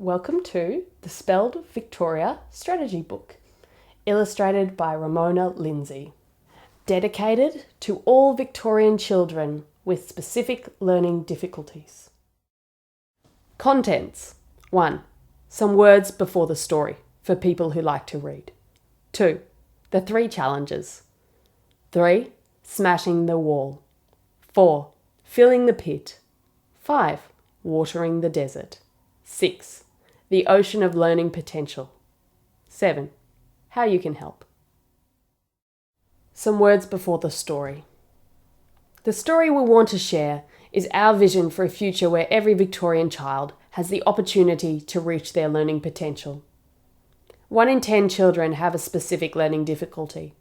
Welcome to the Spelled Victoria Strategy Book, illustrated by Ramona Lindsay, dedicated to all Victorian children with specific learning difficulties. Contents. 1. Some words before the story for people who like to read. 2. The 3 challenges. 3. Smashing the wall. 4. Filling the pit. 5. Watering the desert. 6. The ocean of learning potential. 7. How you can help. Some words before the story. The story we want to share is our vision for a future where every Victorian child has the opportunity to reach their learning potential. 1 in 10 children have a specific learning difficulty.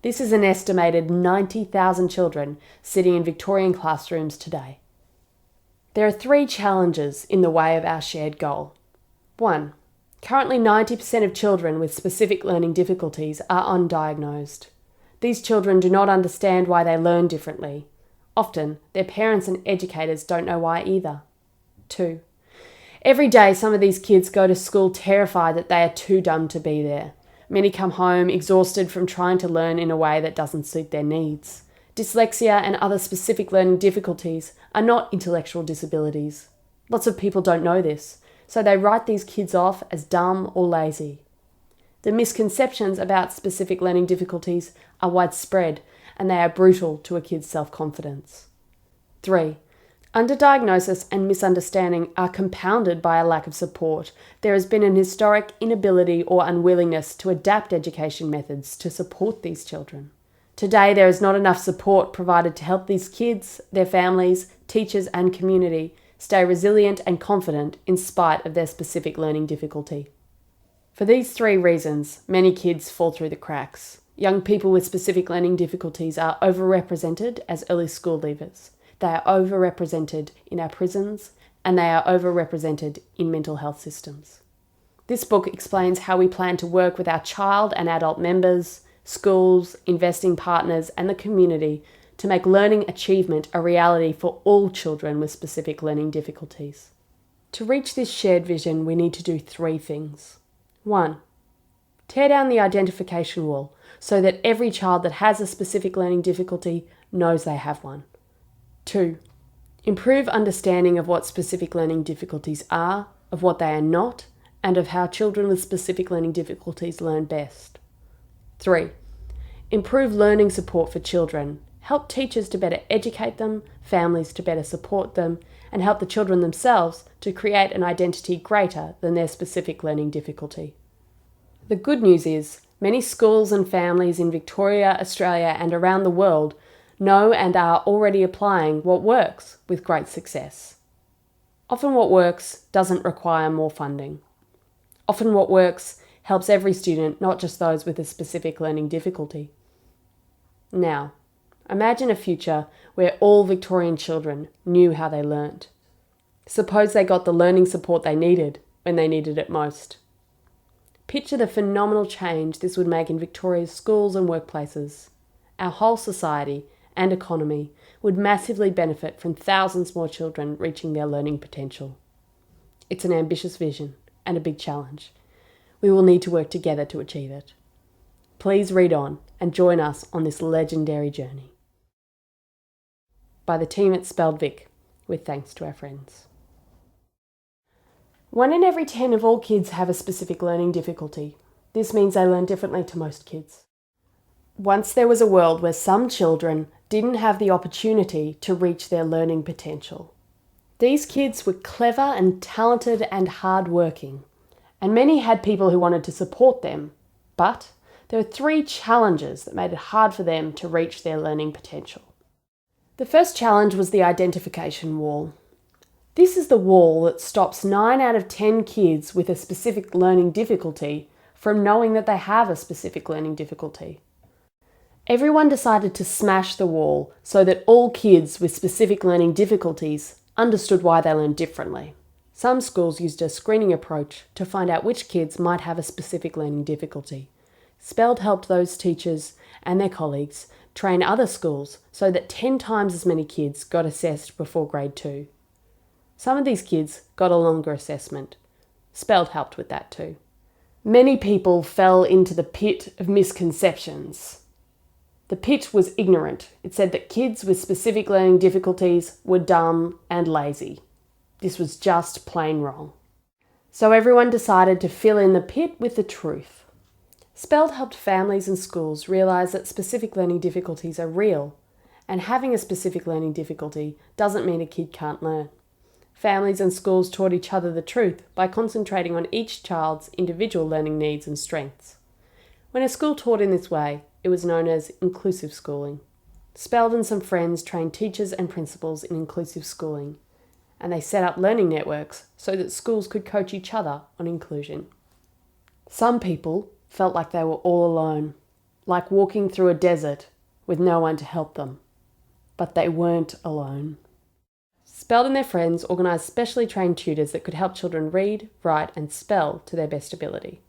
This is an estimated 90,000 children sitting in Victorian classrooms today. There are 3 challenges in the way of our shared goal. 1. Currently 90% of children with specific learning difficulties are undiagnosed. These children do not understand why they learn differently. Often, their parents and educators don't know why either. 2. Every day, some of these kids go to school terrified that they are too dumb to be there. Many come home exhausted from trying to learn in a way that doesn't suit their needs. Dyslexia and other specific learning difficulties are not intellectual disabilities. Lots of people don't know this, so they write these kids off as dumb or lazy. The misconceptions about specific learning difficulties are widespread, and they are brutal to a kid's self-confidence. 3. Underdiagnosis and misunderstanding are compounded by a lack of support. There has been an historic inability or unwillingness to adapt education methods to support these children. Today, there is not enough support provided to help these kids, their families, teachers and community stay resilient and confident in spite of their specific learning difficulty. For these 3 reasons, many kids fall through the cracks. Young people with specific learning difficulties are overrepresented as early school leavers. They are overrepresented in our prisons, and they are overrepresented in mental health systems. This book explains how we plan to work with our child and adult members, schools, investing partners, and the community to make learning achievement a reality for all children with specific learning difficulties. To reach this shared vision, we need to do 3 things. 1. Tear down the identification wall so that every child that has a specific learning difficulty knows they have one. 2. Improve understanding of what specific learning difficulties are, of what they are not, and of how children with specific learning difficulties learn best. 3. Improve learning support for children. Help teachers to better educate them, families to better support them, and help the children themselves to create an identity greater than their specific learning difficulty. The good news is, many schools and families in Victoria, Australia, and around the world know and are already applying what works with great success. Often what works doesn't require more funding. Often what works helps every student, not just those with a specific learning difficulty. Now, imagine a future where all Victorian children knew how they learnt. Suppose they got the learning support they needed when they needed it most. Picture the phenomenal change this would make in Victoria's schools and workplaces. Our whole society and economy would massively benefit from thousands more children reaching their learning potential. It's an ambitious vision and a big challenge. We will need to work together to achieve it. Please read on and join us on this legendary journey. By the team at Spelled Vic, with thanks to our friends. 1 in every 10 of all kids have a specific learning difficulty. This means they learn differently to most kids. Once there was a world where some children didn't have the opportunity to reach their learning potential. These kids were clever and talented and hard-working, and many had people who wanted to support them, but there were 3 challenges that made it hard for them to reach their learning potential. The first challenge was the identification wall. This is the wall that stops 9 out of 10 kids with a specific learning difficulty from knowing that they have a specific learning difficulty. Everyone decided to smash the wall so that all kids with specific learning difficulties understood why they learn differently. Some schools used a screening approach to find out which kids might have a specific learning difficulty. Spelled helped those teachers and their colleagues train other schools so that 10 times as many kids got assessed before grade 2. Some of these kids got a longer assessment, Speld helped with that too. Many people fell into the pit of misconceptions. The pit was ignorant. It said that kids with specific learning difficulties were dumb and lazy. This was just plain wrong. So everyone decided to fill in the pit with the truth. Speld helped families and schools realise that specific learning difficulties are real, and having a specific learning difficulty doesn't mean a kid can't learn. Families and schools taught each other the truth by concentrating on each child's individual learning needs and strengths. When a school taught in this way, it was known as inclusive schooling. Speld and some friends trained teachers and principals in inclusive schooling, and they set up learning networks so that schools could coach each other on inclusion. Some people felt like they were all alone, like walking through a desert with no one to help them. But they weren't alone. Speld and their friends organised specially trained tutors that could help children read, write and spell to their best ability.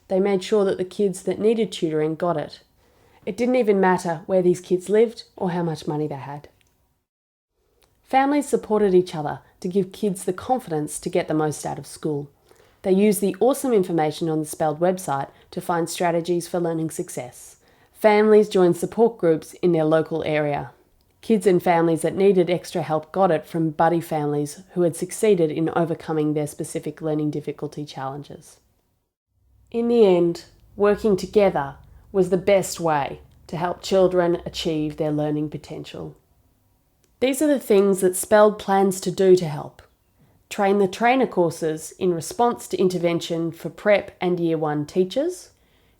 They made sure that the kids that needed tutoring got it. It didn't even matter where these kids lived or how much money they had. Families supported each other to give kids the confidence to get the most out of school. They used the awesome information on the Speld website to find strategies for learning success. Families joined support groups in their local area. Kids and families that needed extra help got it from buddy families who had succeeded in overcoming their specific learning difficulty challenges. In the end, working together was the best way to help children achieve their learning potential. These are the things that Speld plans to do to help. Train the trainer courses in response to intervention for prep and year 1 teachers,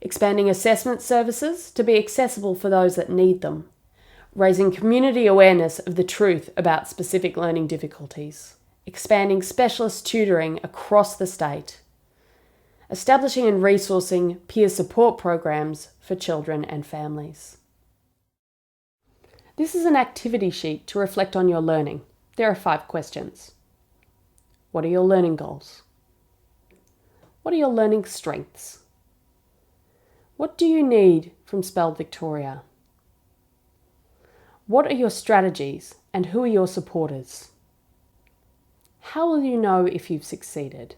expanding assessment services to be accessible for those that need them, raising community awareness of the truth about specific learning difficulties, expanding specialist tutoring across the state, establishing and resourcing peer support programs for children and families. This is an activity sheet to reflect on your learning. There are 5 questions. What are your learning goals? What are your learning strengths? What do you need from Speld Victoria? What are your strategies and who are your supporters? How will you know if you've succeeded?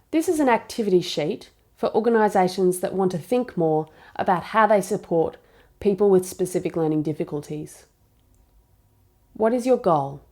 This is an activity sheet for organisations that want to think more about how they support people with specific learning difficulties. What is your goal?